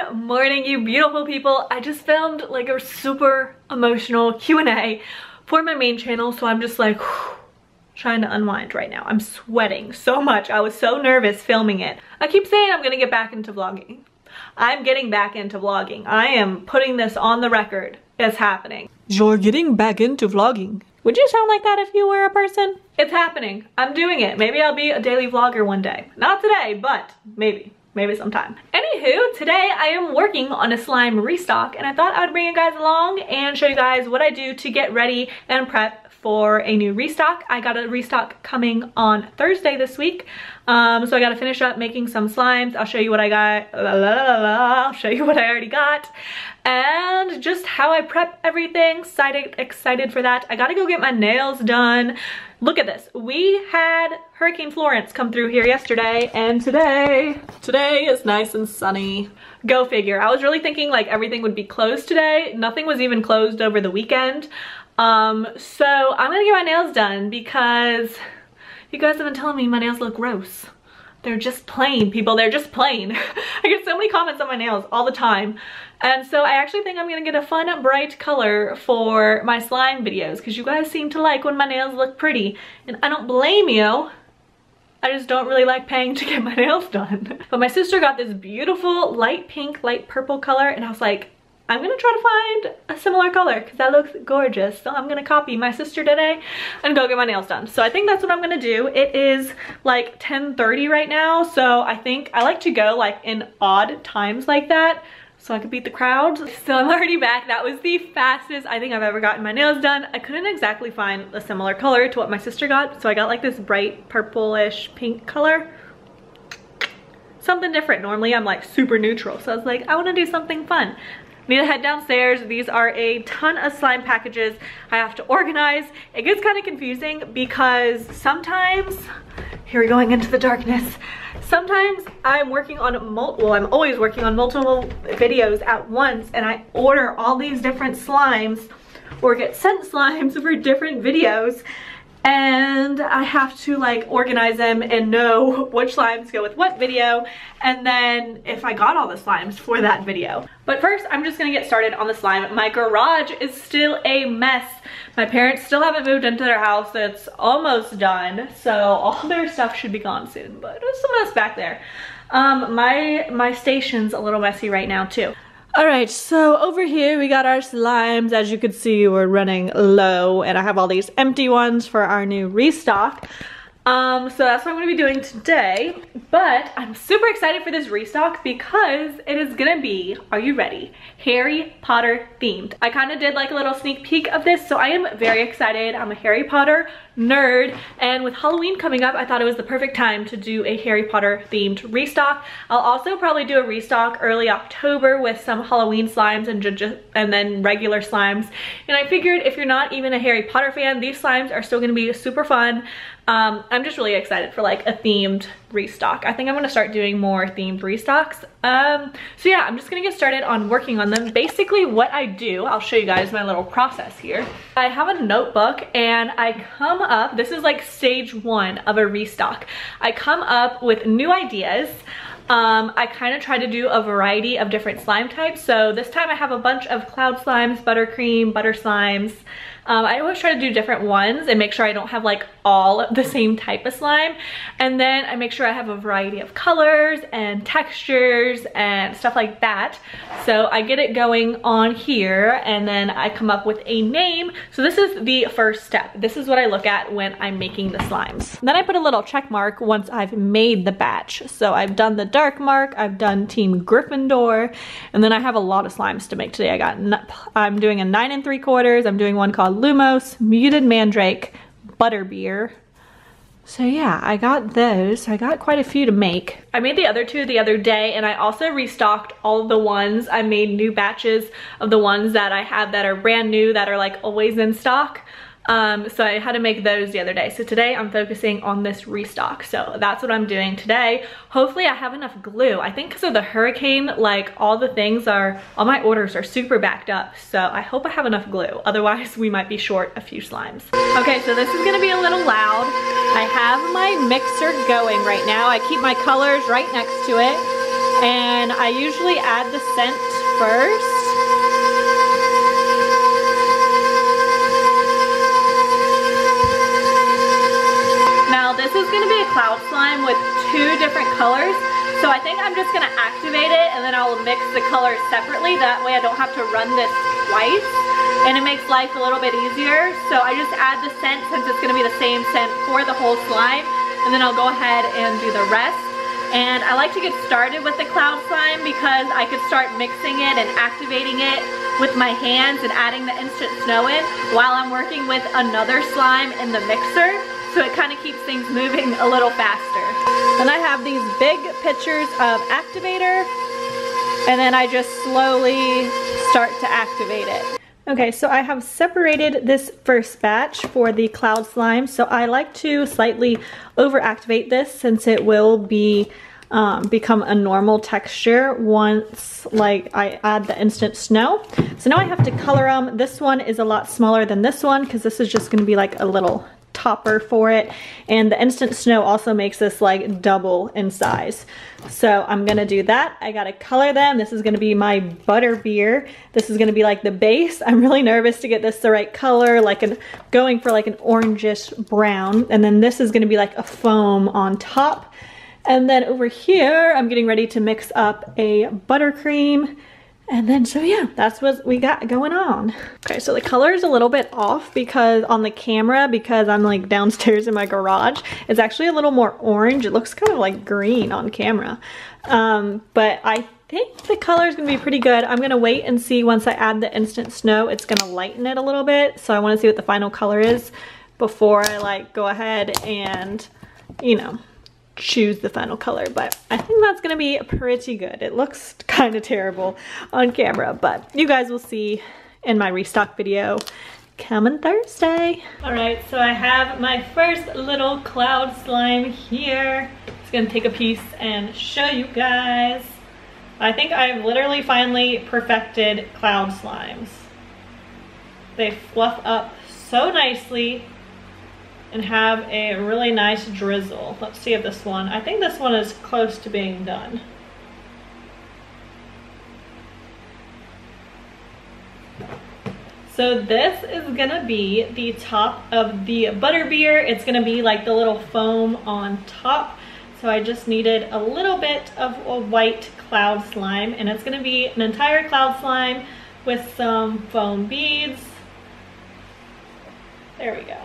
Good morning, you beautiful people. I just filmed like a super emotional Q&A for my main channel, so I'm just like trying to unwind right now. I'm sweating so much. I was so nervous filming it. I keep saying I'm gonna get back into vlogging. I'm getting back into vlogging. I am putting this on the record. It's happening. You're getting back into vlogging. Would you sound like that if you were a person? It's happening. I'm doing it. Maybe I'll be a daily vlogger one day. Not today, but maybe sometime. Anywho, today I am working on a slime restock, and I thought I would bring you guys along and show you guys what I do to get ready and prep for a new restock. I got a restock coming on Thursday this week. So I gotta finish up making some slimes. I'll show you what I got. I'll show you what I already got. And just how I prep everything. Excited for that. I gotta go get my nails done. Look at this. We had Hurricane Florence come through here yesterday, and today is nice and sunny. Go figure. I was really thinking like everything would be closed today. Nothing was even closed over the weekend. So I'm gonna get my nails done because you guys have been telling me my nails look gross. They're just plain, people. They're just plain. I get so many comments on my nails all the time. And so I actually think I'm gonna get a fun, bright color for my slime videos because you guys seem to like when my nails look pretty. And I don't blame you. I just don't really like paying to get my nails done. But my sister got this beautiful light pink, light purple color, and I was like, I'm gonna try to find a similar color because that looks gorgeous. So I'm gonna copy my sister today and go get my nails done. So I think that's what I'm gonna do. It is like 10:30 right now. So I think I like to go like in odd times like that so I could beat the crowd. So I'm already back. That was the fastest I think I've ever gotten my nails done. I couldn't exactly find a similar color to what my sister got. So I got like this bright purplish pink color. Something different. Normally I'm like super neutral. So I was like, I wanna do something fun. Need to head downstairs. These are a ton of slime packages I have to organize. It gets kind of confusing because sometimes, here we're going into the darkness. Sometimes I'm working on I'm always working on multiple videos at once, and I order all these different slimes or get sent slimes for different videos. And I have to like organize them and know which slimes go with what video, and then if I got all the slimes for that video. But first, I'm just gonna get started on the slime. My garage is still a mess. My parents still haven't moved into their house. It's almost done, so all their stuff should be gone soon, but there's a mess back there. My station's a little messy right now too. All right, so over here we got our slimes. As you can see, we're running low, and I have all these empty ones for our new restock. So that's what I'm gonna be doing today, but I'm super excited for this restock because it is gonna be, are you ready? Harry Potter themed. I kind of did like a little sneak peek of this, so I am very excited. I'm a Harry Potter nerd, and with Halloween coming up, I thought it was the perfect time to do a Harry Potter themed restock. I'll also probably do a restock early October with some Halloween slimes and then regular slimes. And I figured if you're not even a Harry Potter fan, these slimes are still gonna be super fun. I'm just really excited for like a themed restock. I think I'm gonna start doing more themed restocks. So yeah, I'm just gonna get started on working on them. Basically what I do, I'll show you guys my little process here. I have a notebook and I come up, this is like stage 1 of a restock. I come up with new ideas. I kind of try to do a variety of different slime types. So this time I have a bunch of cloud slimes, buttercream, butter slimes. I always try to do different ones and make sure I don't have like all the same type of slime. And then I make sure I have a variety of colors and textures and stuff like that. So I get it going on here, and then I come up with a name. So this is the first step. This is what I look at when I'm making the slimes. Then I put a little check mark once I've made the batch. So I've done the dark mark, I've done Team Gryffindor, and then I have a lot of slimes to make today. I'm doing a 9 3/4. I'm doing one called Lumos, Muted Mandrake, Butterbeer. So yeah, I got those. I got quite a few to make. I made the other two the other day, and I also restocked all of the ones. I made new batches of the ones that I have that are brand new, that are like always in stock. So I had to make those the other day. So today I'm focusing on this restock. So that's what I'm doing today. Hopefully I have enough glue. I think because of the hurricane, like all my orders are super backed up. So I hope I have enough glue. Otherwise we might be short a few slimes. Okay, so this is gonna be a little loud. I have my mixer going right now. I keep my colors right next to it. And I usually add the scent first. Now this is gonna be a cloud slime with 2 different colors. So I think I'm just gonna activate it and then I'll mix the colors separately. That way I don't have to run this twice and it makes life a little bit easier. So I just add the scent since it's gonna be the same scent for the whole slime, and then I'll go ahead and do the rest. And I like to get started with the cloud slime because I could start mixing it and activating it with my hands and adding the instant snow in while I'm working with another slime in the mixer. So it kind of keeps things moving a little faster. Then I have these big pitchers of activator, and then I just slowly start to activate it. Okay, so I have separated this first batch for the cloud slime. So I like to slightly over activate this since it will be become a normal texture once I add the instant snow. So now I have to color them. This one is a lot smaller than this one because this is just gonna be like a little topper for it, and the instant snow also makes this like double in size. So I'm gonna do that. I gotta color them. This is gonna be my butter beer. This is gonna be like the base. I'm really nervous to get this the right color, going for like an orangish brown, and then this is gonna be like a foam on top. And then over here I'm getting ready to mix up a buttercream. And then, so yeah, that's what we got going on. Okay, so the color is a little bit off because on the camera, because I'm like downstairs in my garage, it's actually a little more orange. It looks kind of like green on camera. But I think the color is gonna be pretty good. I'm gonna wait and see once I add the instant snow, it's gonna lighten it a little bit. So I wanna see what the final color is before I go ahead and, you know, choose the final color. But I think that's gonna be pretty good. It looks kind of terrible on camera, but you guys will see in my restock video coming Thursday. All right, so I have my first little cloud slime here. It's gonna take a piece and show you guys. I think I've literally finally perfected cloud slimes. They fluff up so nicely and have a really nice drizzle. Let's see if this one, I think this one is close to being done. So this is gonna be the top of the butterbeer. It's gonna be like the little foam on top. So I just needed a little bit of a white cloud slime, and it's gonna be an entire cloud slime with some foam beads. There we go.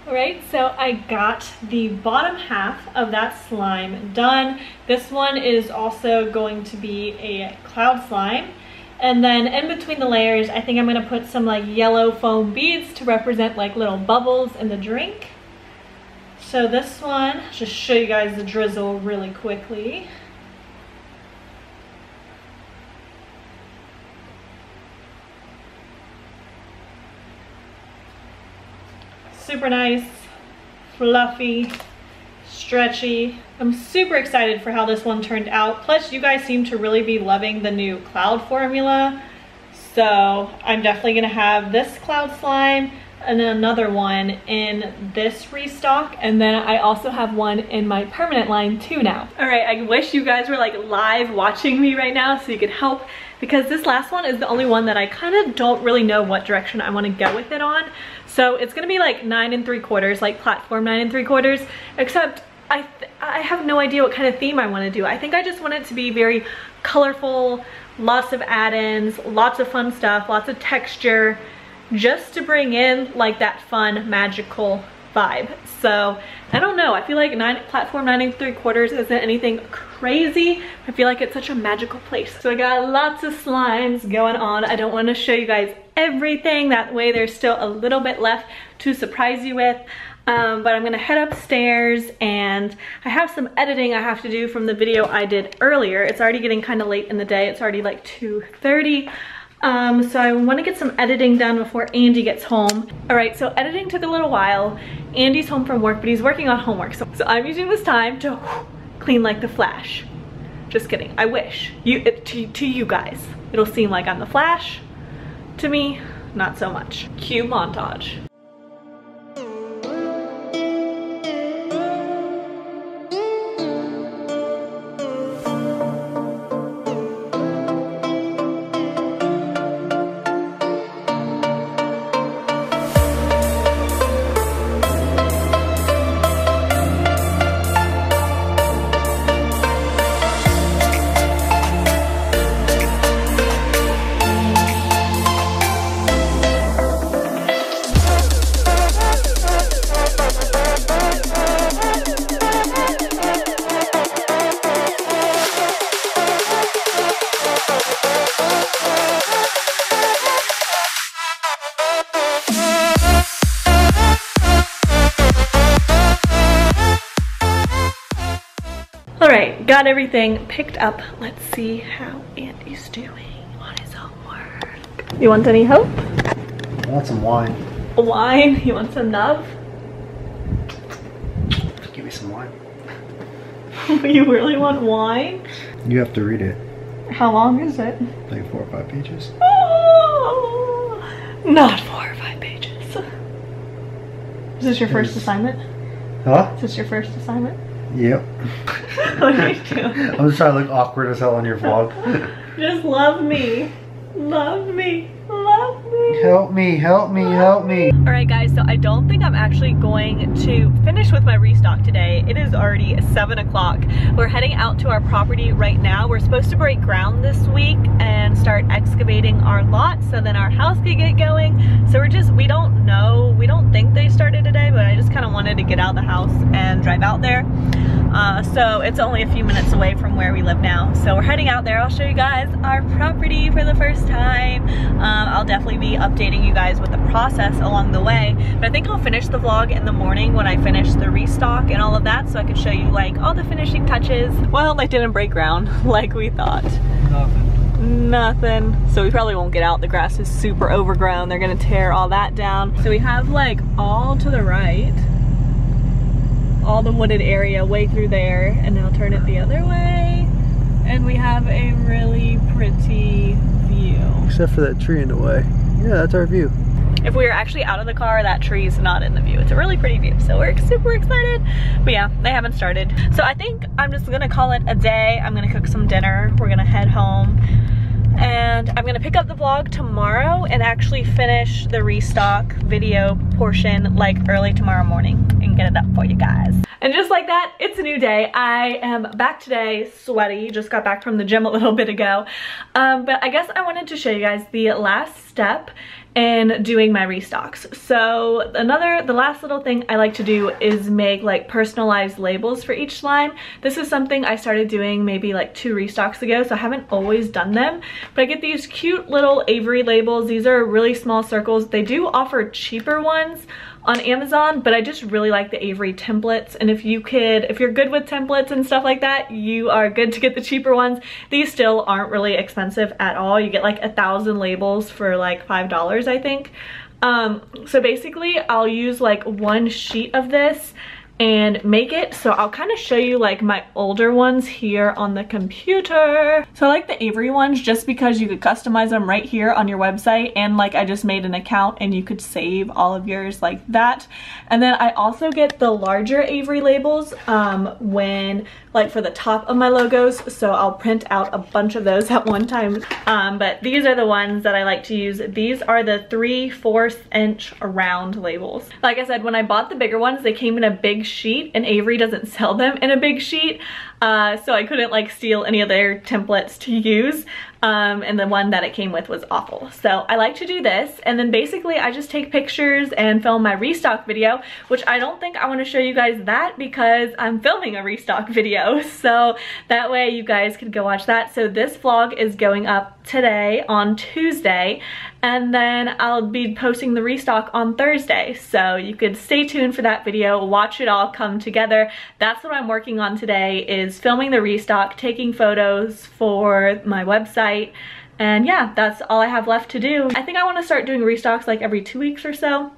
Alright, so I got the bottom half of that slime done. This one is also going to be a cloud slime. And then in between the layers, I think I'm going to put some like yellow foam beads to represent like little bubbles in the drink. So this one, just show you guys the drizzle really quickly. Super nice, fluffy, stretchy. I'm super excited for how this one turned out. Plus, you guys seem to really be loving the new cloud formula. So I'm definitely gonna have this cloud slime and another one in this restock. And then I also have one in my permanent line too now. All right, I wish you guys were like live watching me right now so you could help, because this last one is the only one that I kind of don't really know what direction I want to go with it on. So it's gonna be like 9 3/4, like platform 9 3/4, except I have no idea what kind of theme I want to do. I think I just want it to be very colorful, lots of add-ins, lots of fun stuff, lots of texture, just to bring in like that fun magical vibe. So I don't know, I feel like platform 9 3/4 isn't anything crazy. I feel like it's such a magical place. So I got lots of slimes going on. I don't want to show you guys everything, that way there's still a little bit left to surprise you with. But I'm gonna head upstairs, and I have some editing I have to do from the video I did earlier. It's already getting kind of late in the day. It's already like 2:30. So I want to get some editing done before Andy gets home. All right, so editing took a little while. Andy's home from work, but he's working on homework. So I'm using this time to clean like the Flash. Just kidding, I wish. To you guys, it'll seem like I'm the Flash. To me, not so much. Cue montage. right, got everything picked up. Let's see how Andy's doing on his homework. You want any help? I want some wine. Wine? You want some Nuv? Give me some wine. You really want wine? You have to read it. How long is it? Like 4 or 5 pages. Oh, not 4 or 5 pages. Is this your first assignment? Huh? Is this your first assignment? Yep. What are you doing? I'm just trying to look awkward as hell on your vlog. Just love me. Love me. Love me. Help me, help me, help me. Alright guys, so I don't think I'm actually going to finish with my restock today. It is already 7 o'clock. We're heading out to our property right now. We're supposed to break ground this week and start excavating our lot so then our house can get going. So we don't know, we don't think they started today, but I just kind of wanted to get out of the house and drive out there. So it's only a few minutes away from where we live now. So we're heading out there. I'll show you guys our property for the first time. I'll definitely be updating you guys with the process along the way. But I think I'll finish the vlog in the morning when I finish the restock and all of that, so I can show you like all the finishing touches. Well, they didn't break ground like we thought. Nothing. So we probably won't get out. The grass is super overgrown. They're gonna tear all that down. So we have like all to the right, all the wooded area way through there, and now turn it the other way, and we have a really pretty view. Except for that tree in the way. Yeah, that's our view. If we were actually out of the car, that tree is not in the view. It's a really pretty view, so we're super excited. But yeah, they haven't started. So I think I'm just gonna call it a day. I'm gonna cook some dinner. We're gonna head home. And I'm gonna pick up the vlog tomorrow and actually finish the restock video portion like early tomorrow morning and get it up for you guys. And just like that, it's a new day. I am back today, sweaty, just got back from the gym a little bit ago. But I guess I wanted to show you guys the last step in doing my restocks. So the last little thing I like to do is make like personalized labels for each slime. This is something I started doing maybe like 2 restocks ago, so I haven't always done them. But I get these cute little Avery labels. These are really small circles. They do offer cheaper ones on Amazon, but I just really like the Avery templates. And if you're good with templates and stuff like that, you are good to get the cheaper ones. These still aren't really expensive at all. You get like 1,000 labels for like $5, I think. So basically I'll use like 1 sheet of this and make it. So I'll kind of show you like my older ones here on the computer. So I like the Avery ones just because you could customize them right here on your website, and like I just made an account and you could save all of yours like that. And then I also get the larger Avery labels like for the top of my logos, so I'll print out a bunch of those at one time. But these are the ones that I like to use. These are the 3/4 inch round labels. Like I said, when I bought the bigger ones, they came in a big sheet, and Avery doesn't sell them in a big sheet, so I couldn't like steal any of their templates to use. And the one that it came with was awful. So I like to do this, and then basically I just take pictures and film my restock video, which I don't think I want to show you guys that because I'm filming a restock video, so that way you guys can go watch that. So this vlog is going up today on Tuesday, and then I'll be posting the restock on Thursday, so you could stay tuned for that video, watch it all come together. That's what I'm working on today, is filming the restock, taking photos for my website, and yeah, that's all I have left to do. I think I want to start doing restocks like every 2 weeks or so,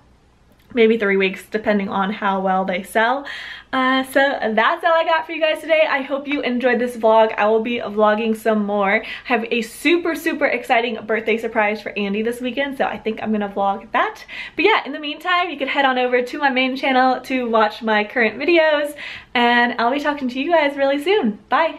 maybe 3 weeks depending on how well they sell. So that's all I got for you guys today. I hope you enjoyed this vlog. I will be vlogging some more. I have a super exciting birthday surprise for Andy this weekend, so I think I'm gonna vlog that. But yeah, in the meantime, you can head on over to my main channel to watch my current videos, and I'll be talking to you guys really soon. Bye!